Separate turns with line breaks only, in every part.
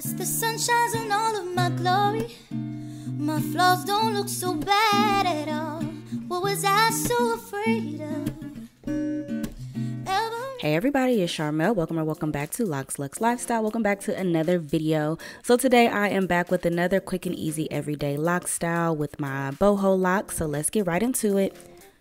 As the sun shines on all of my glory, my flaws don't look so bad at all. What was I so afraid of?
Hey everybody, it's Sharmel. Welcome back to Locs Lifestyle. Welcome back to another video. So today I am back with another quick and easy everyday loc style with my boho locks. So let's get right into it.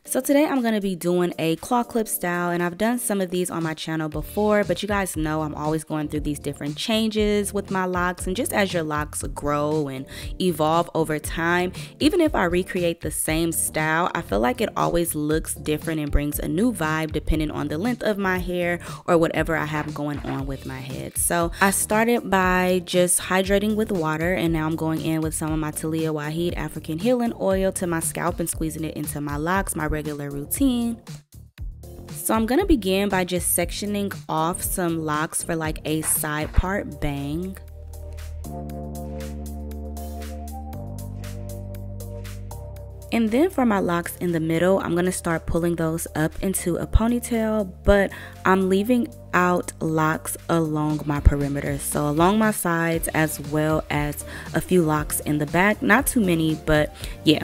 So today I'm going to be doing a claw clip style, and I've done some of these on my channel before, but you guys know I'm always going through these different changes with my locks, and just as your locks grow and evolve over time, even if I recreate the same style, I feel like it always looks different and brings a new vibe depending on the length of my hair or whatever I have going on with my head. So I started by just hydrating with water, and now I'm going in with some of my Talia Wahid African healing oil to my scalp and squeezing it into my locks, my regular routine. So I'm gonna begin by just sectioning off some locks for like a side part bang. And then for my locks in the middle, I'm gonna start pulling those up into a ponytail, but I'm leaving out locks along my perimeter, so along my sides as well as a few locks in the back. Not too many, but yeah.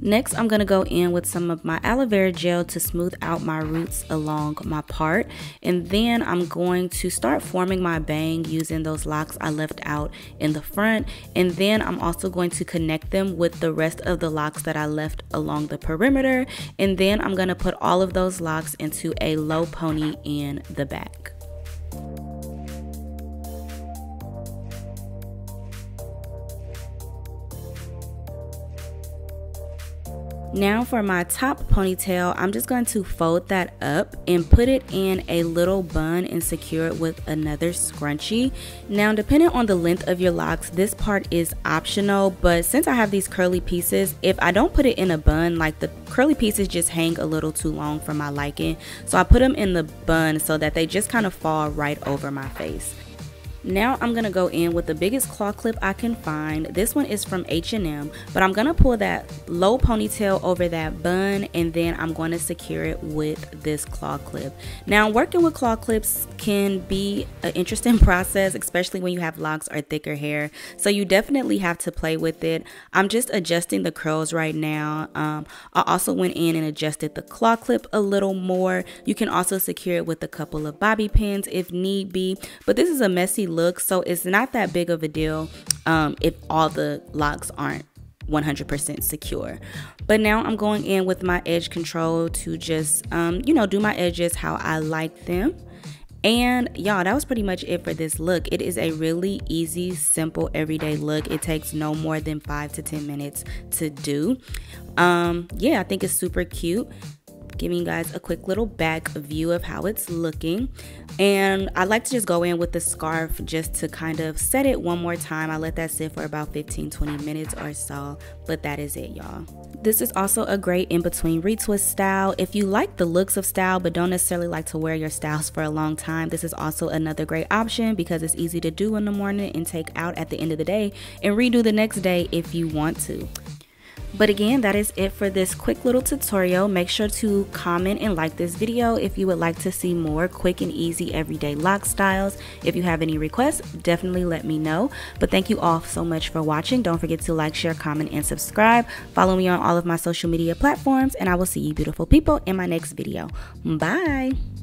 Next, I'm going to go in with some of my aloe vera gel to smooth out my roots along my part. And then I'm going to start forming my bang using those locks I left out in the front. And then I'm also going to connect them with the rest of the locks that I left along the perimeter. And then I'm going to put all of those locks into a low pony in the back. Now for my top ponytail, I'm just going to fold that up and put it in a little bun and secure it with another scrunchie. Now, depending on the length of your locks, this part is optional, but since I have these curly pieces, if I don't put it in a bun, like the curly pieces just hang a little too long for my liking. So I put them in the bun so that they just kind of fall right over my face. Now I'm going to go in with the biggest claw clip I can find. This one is from H&M, but I'm going to pull that low ponytail over that bun, and then I'm going to secure it with this claw clip. Now, working with claw clips can be an interesting process, especially when you have locks or thicker hair. So you definitely have to play with it. I'm just adjusting the curls right now. I also went in and adjusted the claw clip a little more. You can also secure it with a couple of bobby pins if need be, but this is a messy look, so it's not that big of a deal if all the locks aren't 100% secure. But now I'm going in with my edge control to just you know, do my edges how I like them. And y'all, that was pretty much it for this look. It is a really easy, simple, everyday look. It takes no more than 5 to 10 minutes to do. Yeah, I think it's super cute. Giving you guys a quick little back view of how it's looking. And I like to just go in with the scarf just to kind of set it one more time. I let that sit for about 15-20 minutes or so, but that is it, y'all. This is also a great in-between retwist style. If you like the looks of style but don't necessarily like to wear your styles for a long time, this is also another great option because it's easy to do in the morning and take out at the end of the day and redo the next day if you want to. But again, that is it for this quick little tutorial. Make sure to comment and like this video if you would like to see more quick and easy everyday loc styles. If you have any requests, definitely let me know. But thank you all so much for watching. Don't forget to like, share, comment, and subscribe. Follow me on all of my social media platforms, and I will see you beautiful people in my next video. Bye!